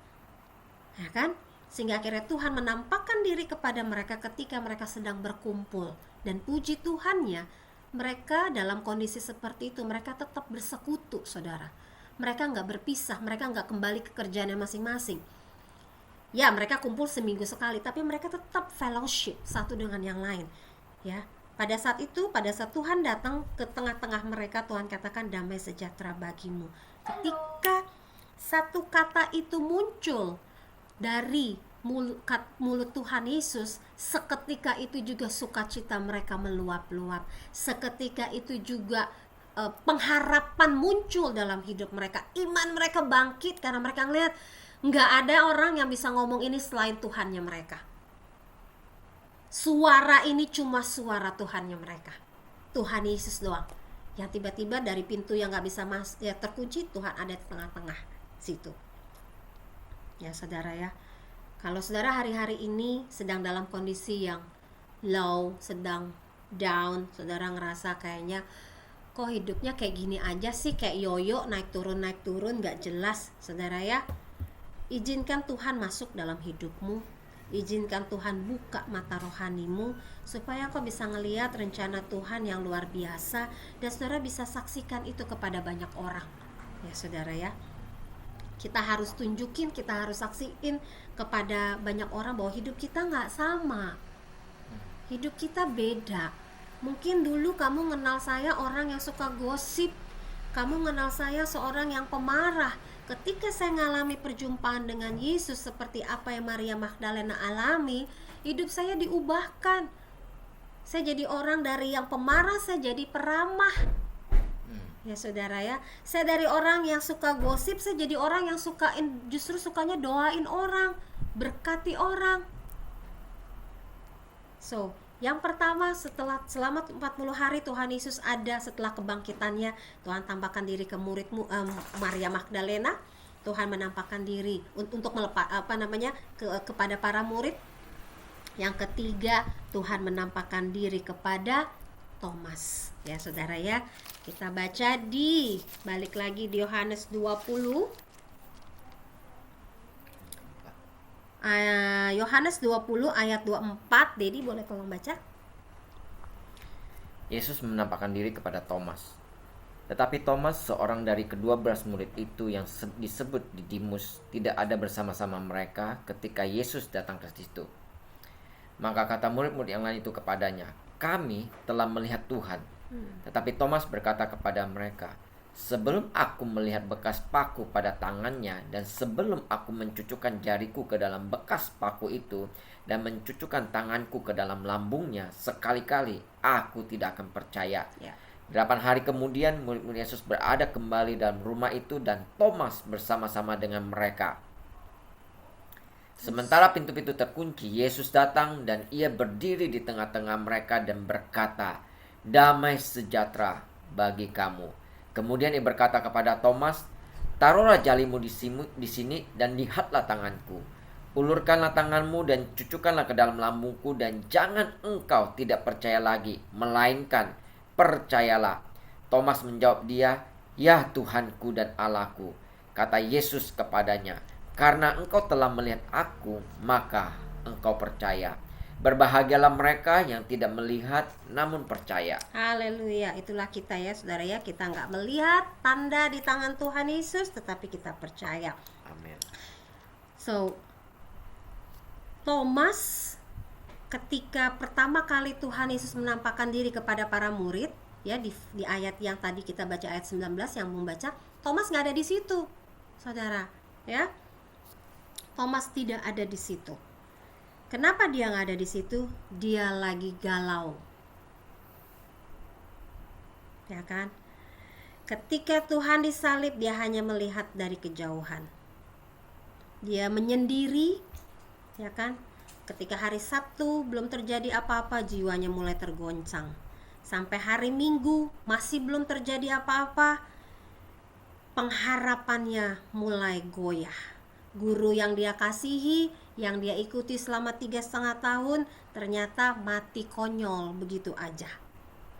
[SPEAKER 3] Ya kan? Sehingga akhirnya Tuhan menampakkan diri kepada mereka ketika mereka sedang berkumpul. Dan puji Tuhannya, mereka dalam kondisi seperti itu, mereka tetap bersekutu, saudara. Mereka nggak berpisah, mereka nggak kembali ke kerjaannya masing-masing. Ya, mereka kumpul seminggu sekali, tapi mereka tetap fellowship satu dengan yang lain. Ya, pada saat itu, pada saat Tuhan datang ke tengah-tengah mereka, Tuhan katakan damai sejahtera bagimu. Ketika satu kata itu muncul dari mulut Tuhan Yesus, seketika itu juga sukacita mereka meluap-luap. Seketika itu juga pengharapan muncul dalam hidup mereka. Iman mereka bangkit karena mereka ngelihat nggak ada orang yang bisa ngomong ini selain Tuhannya mereka. Suara ini cuma suara Tuhannya mereka, Tuhan Yesus doang. Yang tiba-tiba dari pintu yang gak bisa terkunci, Tuhan ada di tengah-tengah situ. Ya saudara ya, kalau saudara hari-hari ini sedang dalam kondisi yang low, sedang down, saudara ngerasa kayaknya kok hidupnya kayak gini aja sih, kayak yoyo, naik turun gak jelas. Saudara ya, izinkan Tuhan masuk dalam hidupmu. Izinkan Tuhan buka mata rohanimu supaya kau bisa ngelihat rencana Tuhan yang luar biasa dan saudara bisa saksikan itu kepada banyak orang. Ya saudara ya, kita harus tunjukin, kita harus saksiin kepada banyak orang bahwa hidup kita gak sama, hidup kita beda. Mungkin dulu kamu kenal saya orang yang suka gosip, kamu kenal saya seorang yang pemarah. Ketika saya mengalami perjumpaan dengan Yesus seperti apa yang Maria Magdalena alami, hidup saya diubahkan. Saya jadi orang dari yang pemarah, saya jadi peramah. Ya saudara ya, saya dari orang yang suka gosip, saya jadi orang yang justru sukanya doain orang, berkati orang. So, yang pertama selama 40 hari Tuhan Yesus ada setelah kebangkitannya, Tuhan tampakkan diri ke muridmu Maria Magdalena. Tuhan menampakkan diri untuk kepada para murid. Yang ketiga, Tuhan menampakkan diri kepada Thomas. Ya saudara ya, kita baca balik lagi di Yohanes 20. Yohanes 20 ayat 24. Dedi boleh tolong baca?
[SPEAKER 5] Yesus menampakkan diri kepada Thomas. Tetapi Thomas, seorang dari ke-12 murid itu yang disebut Didimus, tidak ada bersama-sama mereka ketika Yesus datang ke situ. Maka kata murid-murid yang lain itu kepadanya, "Kami telah melihat Tuhan." Tetapi Thomas berkata kepada mereka, "Sebelum aku melihat bekas paku pada tangannya, dan sebelum aku mencucukkan jariku ke dalam bekas paku itu, dan mencucukkan tanganku ke dalam lambungnya, sekali-kali aku tidak akan percaya." 8 hari kemudian murid-murid Yesus berada kembali dalam rumah itu, dan Thomas bersama-sama dengan mereka. Sementara pintu-pintu terkunci, Yesus datang dan ia berdiri di tengah-tengah mereka dan berkata, "Damai sejahtera bagi kamu." Kemudian ia berkata kepada Thomas, "Taruhlah jarimu di sini dan lihatlah tanganku. Ulurkanlah tanganmu dan cucukkanlah ke dalam lambungku, dan jangan engkau tidak percaya lagi, melainkan percayalah." Thomas menjawab dia, "Ya Tuhanku dan Allahku." Kata Yesus kepadanya, "Karena engkau telah melihat aku, maka engkau percaya. Berbahagialah mereka yang tidak melihat namun percaya."
[SPEAKER 3] Haleluya, itulah kita ya saudara ya. Kita nggak melihat tanda di tangan Tuhan Yesus, tetapi kita percaya.
[SPEAKER 5] Amin.
[SPEAKER 3] So, Thomas, ketika pertama kali Tuhan Yesus menampakkan diri kepada para murid, ya di ayat yang tadi kita baca, ayat 19 yang membaca, Thomas nggak ada di situ, saudara ya. Thomas tidak ada di situ. Kenapa dia nggak ada di situ? Dia lagi galau, ya kan? Ketika Tuhan disalib, dia hanya melihat dari kejauhan. Dia menyendiri, ya kan? Ketika hari Sabtu belum terjadi apa-apa, jiwanya mulai tergoncang. Sampai hari Minggu masih belum terjadi apa-apa, pengharapannya mulai goyah. Guru yang dia kasihi, yang dia ikuti selama 3,5 tahun, ternyata mati konyol begitu aja.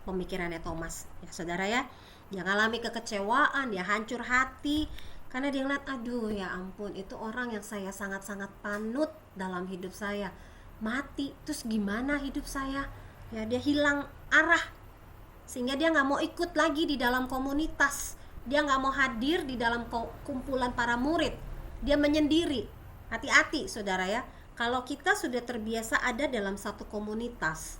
[SPEAKER 3] Pemikirannya Thomas, ya saudara ya. Dia ngalami kekecewaan, dia hancur hati, karena dia ngeliat, aduh ya ampun, itu orang yang saya sangat-sangat panut dalam hidup saya mati, terus gimana hidup saya? Ya, dia hilang arah, sehingga dia nggak mau ikut lagi di dalam komunitas, dia nggak mau hadir di dalam kumpulan para murid, dia menyendiri. Hati-hati saudara ya, kalau kita sudah terbiasa ada dalam satu komunitas,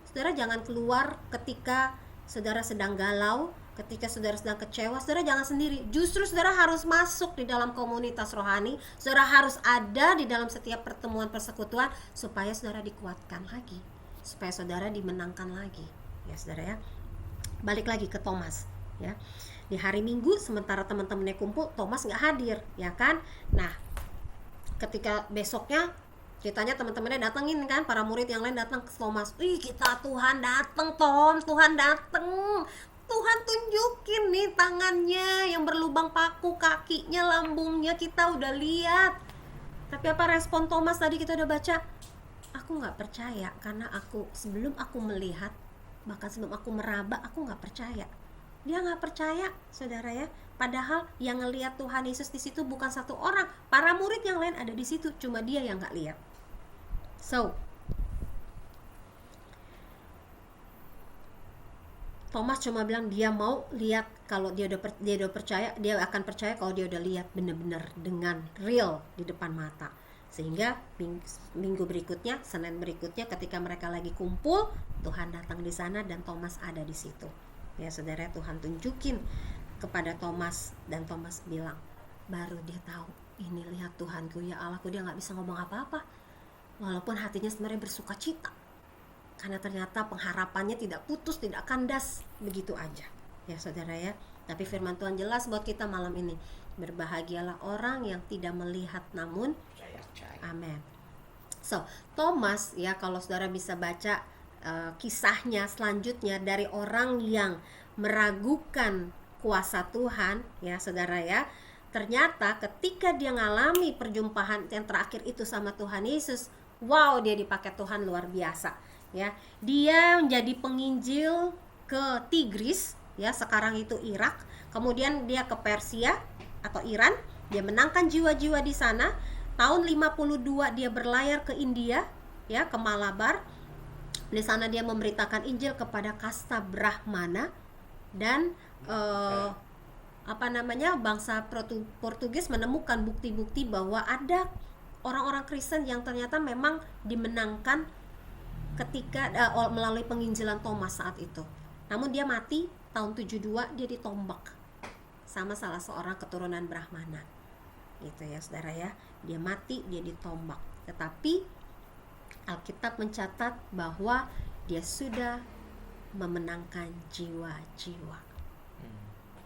[SPEAKER 3] saudara jangan keluar ketika saudara sedang galau, ketika saudara sedang kecewa. Saudara jangan sendiri, justru saudara harus masuk di dalam komunitas rohani, saudara harus ada di dalam setiap pertemuan persekutuan, supaya saudara dikuatkan lagi, supaya saudara dimenangkan lagi, ya saudara ya. Balik lagi ke Thomas, ya. Di hari Minggu sementara teman-temannya kumpul, Thomas nggak hadir, ya kan. Nah, ketika besoknya ceritanya teman-temannya datengin kan, para murid yang lain datang ke Thomas, "Ih, kita Tuhan dateng Tom, Tuhan dateng, Tuhan tunjukin nih tangannya yang berlubang paku, kakinya, lambungnya, kita udah lihat." Tapi apa respon Thomas tadi kita udah baca? Aku nggak percaya, karena sebelum aku melihat, bahkan sebelum aku meraba, aku nggak percaya. Dia nggak percaya, saudara ya. Padahal yang ngelihat Tuhan Yesus di situ bukan satu orang, para murid yang lain ada di situ, cuma dia yang nggak lihat. So, Thomas cuma bilang dia mau lihat, kalau dia udah percaya, dia akan percaya kalau dia udah lihat benar-benar dengan real di depan mata. Sehingga minggu berikutnya, Senin berikutnya, ketika mereka lagi kumpul, Tuhan datang di sana dan Thomas ada di situ. Ya saudara, Tuhan tunjukin kepada Thomas dan Thomas bilang, baru dia tahu, ini lihat Tuhanku, ya Allahku. Dia nggak bisa ngomong apa-apa, walaupun hatinya sebenarnya bersuka cita, karena ternyata pengharapannya tidak putus, tidak kandas begitu aja, ya saudara ya. Tapi firman Tuhan jelas buat kita malam ini, berbahagialah orang yang tidak melihat namun amin. So, Thomas ya, kalau saudara bisa baca kisahnya selanjutnya, dari orang yang meragukan kuasa Tuhan, ya saudara ya, ternyata ketika dia ngalami perjumpaan yang terakhir itu sama Tuhan Yesus, wow, dia dipakai Tuhan luar biasa. Ya, dia menjadi penginjil ke Tigris, ya sekarang itu Irak, kemudian dia ke Persia atau Iran, dia menangkan jiwa-jiwa di sana. Tahun 52 dia berlayar ke India, ya ke Malabar. Di sana dia memberitakan Injil kepada kasta Brahmana dan bangsa Portugis menemukan bukti-bukti bahwa ada orang-orang Kristen yang ternyata memang dimenangkan ketika melalui penginjilan Thomas saat itu. Namun dia mati tahun 72, dia ditombak sama salah seorang keturunan Brahmana. Gitu ya saudara ya. Dia mati, dia ditombak. Tetapi Alkitab mencatat bahwa dia sudah memenangkan jiwa-jiwa.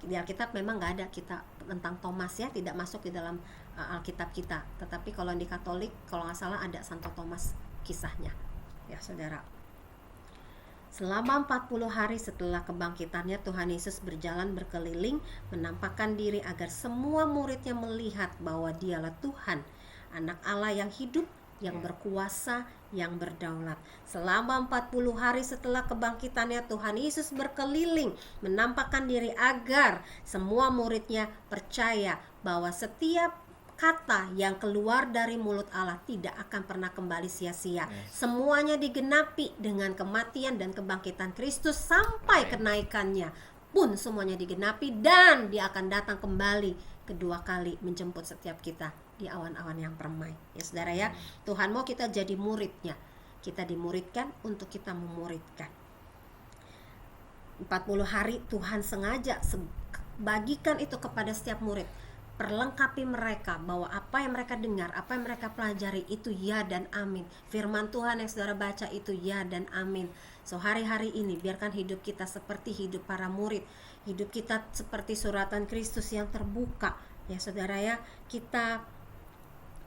[SPEAKER 3] Di Alkitab memang nggak ada kita tentang Thomas ya, tidak masuk di dalam Alkitab kita. Tetapi kalau di Katolik, kalau nggak salah ada Santo Thomas kisahnya, ya saudara. Selama 40 hari setelah kebangkitannya, Tuhan Yesus berjalan berkeliling, menampakkan diri agar semua muridnya melihat bahwa dialah Tuhan, Anak Allah yang hidup, yang berkuasa, yang berdaulat. Selama 40 hari setelah kebangkitannya, Tuhan Yesus berkeliling menampakkan diri agar semua muridnya percaya bahwa setiap kata yang keluar dari mulut Allah tidak akan pernah kembali sia-sia. Semuanya digenapi dengan kematian dan kebangkitan Kristus, sampai kenaikannya pun semuanya digenapi, dan dia akan datang kembali kedua kali menjemput setiap kita di awan-awan yang permai. Ya saudara ya, Tuhan mau kita jadi muridnya. Kita dimuridkan untuk kita memuridkan. 40 hari Tuhan sengaja bagikan itu kepada setiap murid. perlengkapi mereka bahwa apa yang mereka dengar, apa yang mereka pelajari itu ya dan amin. Firman Tuhan yang saudara baca itu ya dan amin. So hari-hari ini biarkan hidup kita seperti hidup para murid, hidup kita seperti suratan Kristus yang terbuka ya saudara ya. Kita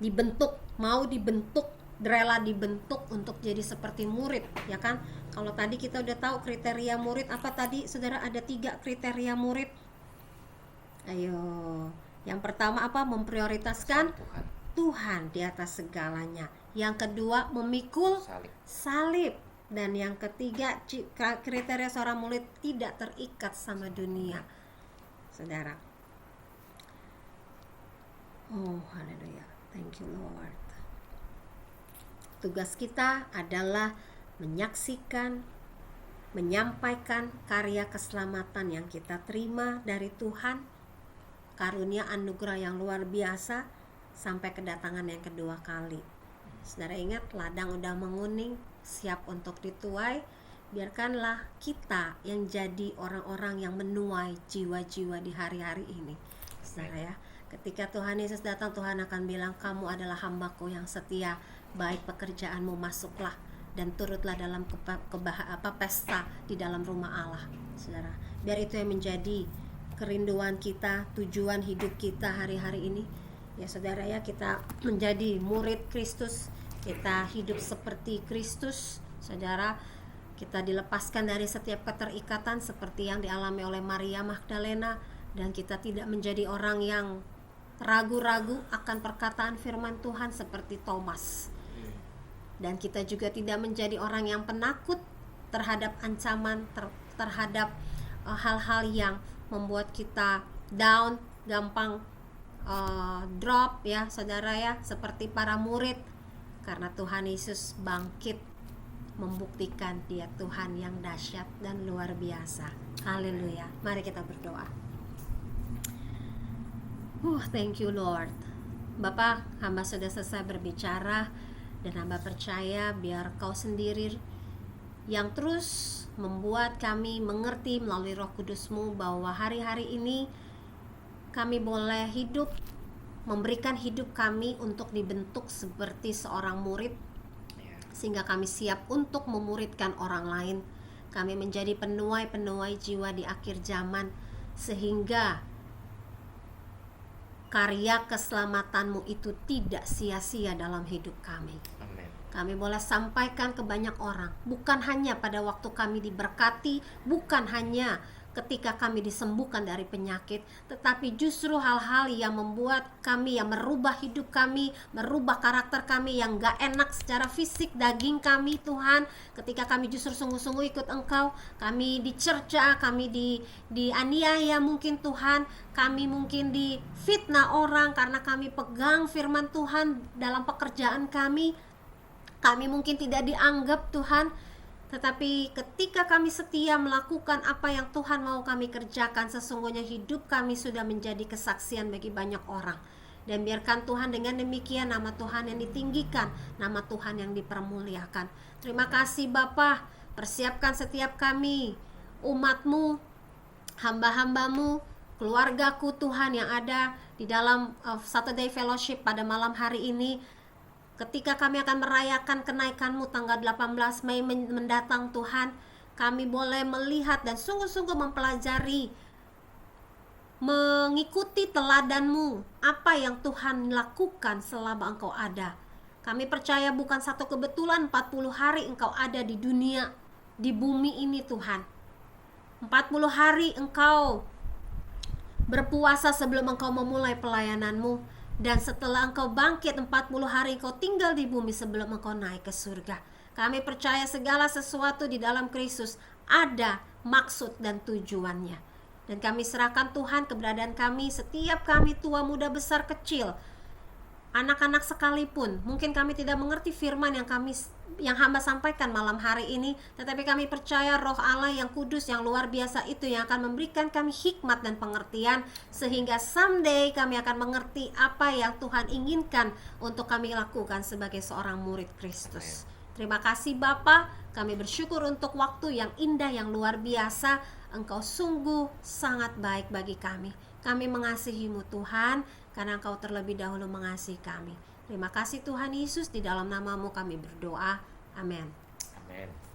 [SPEAKER 3] dibentuk, mau dibentuk, rela dibentuk untuk jadi seperti murid ya kan. Kalau tadi kita udah tahu kriteria murid apa tadi saudara, ada 3 kriteria murid. Ayo, yang pertama apa? Memprioritaskan
[SPEAKER 5] Tuhan.
[SPEAKER 3] Tuhan di atas segalanya. Yang kedua memikul
[SPEAKER 5] Salib.
[SPEAKER 3] salib. Dan yang ketiga kriteria seorang murid tidak terikat sama dunia saudara. Oh haleluya, thank you Lord. Tugas kita adalah menyaksikan, menyampaikan karya keselamatan yang kita terima dari Tuhan, karunia anugerah yang luar biasa sampai kedatangan yang kedua kali. Saudara ingat, ladang udah menguning, siap untuk dituai. Biarkanlah kita yang jadi orang-orang yang menuai jiwa-jiwa di hari-hari ini saudara ya. Ketika Tuhan Yesus datang, Tuhan akan bilang, kamu adalah hambaku yang setia, baik pekerjaanmu, masuklah dan turutlah dalam pesta di dalam rumah Allah saudara. Biar itu yang menjadi kerinduan kita, tujuan hidup kita hari-hari ini ya saudara ya. Kita menjadi murid Kristus, kita hidup seperti Kristus saudara. Kita dilepaskan dari setiap keterikatan seperti yang dialami oleh Maria Magdalena, dan kita tidak menjadi orang yang ragu-ragu akan perkataan firman Tuhan seperti Thomas. Dan kita juga tidak menjadi orang yang penakut terhadap ancaman, terhadap hal-hal yang membuat kita down, gampang drop ya saudara ya, seperti para murid. Karena Tuhan Yesus bangkit membuktikan Dia Tuhan yang dahsyat dan luar biasa. Haleluya. Mari kita berdoa. Thank you Lord. Bapak, hamba sudah selesai berbicara, dan hamba percaya biar Kau sendiri yang terus membuat kami mengerti melalui Roh Kudus-Mu bahwa hari-hari ini kami boleh hidup, memberikan hidup kami untuk dibentuk seperti seorang murid, sehingga kami siap untuk memuridkan orang lain. Kami menjadi penuai-penuai jiwa di akhir zaman, sehingga karya keselamatan-Mu itu tidak sia-sia dalam hidup kami.
[SPEAKER 5] Amin.
[SPEAKER 3] Kami boleh sampaikan ke banyak orang, bukan hanya pada waktu kami diberkati, bukan hanya ketika kami disembuhkan dari penyakit, tetapi justru hal-hal yang membuat kami, yang merubah hidup kami, merubah karakter kami yang gak enak secara fisik, daging kami Tuhan. Ketika kami justru sungguh-sungguh ikut Engkau, kami dicerca, kami dianiaya mungkin Tuhan, kami mungkin difitnah orang karena kami pegang firman Tuhan dalam pekerjaan kami mungkin tidak dianggap Tuhan. Tetapi ketika kami setia melakukan apa yang Tuhan mau kami kerjakan, sesungguhnya hidup kami sudah menjadi kesaksian bagi banyak orang. Dan biarkan Tuhan dengan demikian nama Tuhan yang ditinggikan, nama Tuhan yang dipermuliakan. Terima kasih Bapa. Persiapkan setiap kami, umat-Mu, hamba-hamba-Mu, keluargaku Tuhan yang ada di dalam Saturday Fellowship pada malam hari ini. Ketika kami akan merayakan kenaikan-Mu tanggal 18 Mei mendatang Tuhan, kami boleh melihat dan sungguh-sungguh mempelajari, mengikuti teladan-Mu, apa yang Tuhan lakukan selama Engkau ada. Kami percaya bukan satu kebetulan 40 hari Engkau ada di dunia, di bumi ini Tuhan. 40 hari Engkau berpuasa sebelum Engkau memulai pelayanan-Mu. Dan setelah Engkau bangkit 40 hari Engkau tinggal di bumi sebelum Engkau naik ke surga. Kami percaya segala sesuatu di dalam Kristus ada maksud dan tujuannya. Dan kami serahkan Tuhan keberadaan kami, setiap kami tua, muda, besar, kecil, anak-anak sekalipun. Mungkin kami tidak mengerti firman yang hamba sampaikan malam hari ini, tetapi kami percaya Roh Allah yang kudus, yang luar biasa itu yang akan memberikan kami hikmat dan pengertian, sehingga someday kami akan mengerti apa yang Tuhan inginkan untuk kami lakukan sebagai seorang murid Kristus. Terima kasih Bapa, kami bersyukur untuk waktu yang indah, yang luar biasa. Engkau sungguh sangat baik bagi kami. Kami mengasihi-Mu Tuhan, karena Engkau terlebih dahulu mengasihi kami. Terima kasih Tuhan Yesus, di dalam namamu kami berdoa. Amin.
[SPEAKER 5] Amin.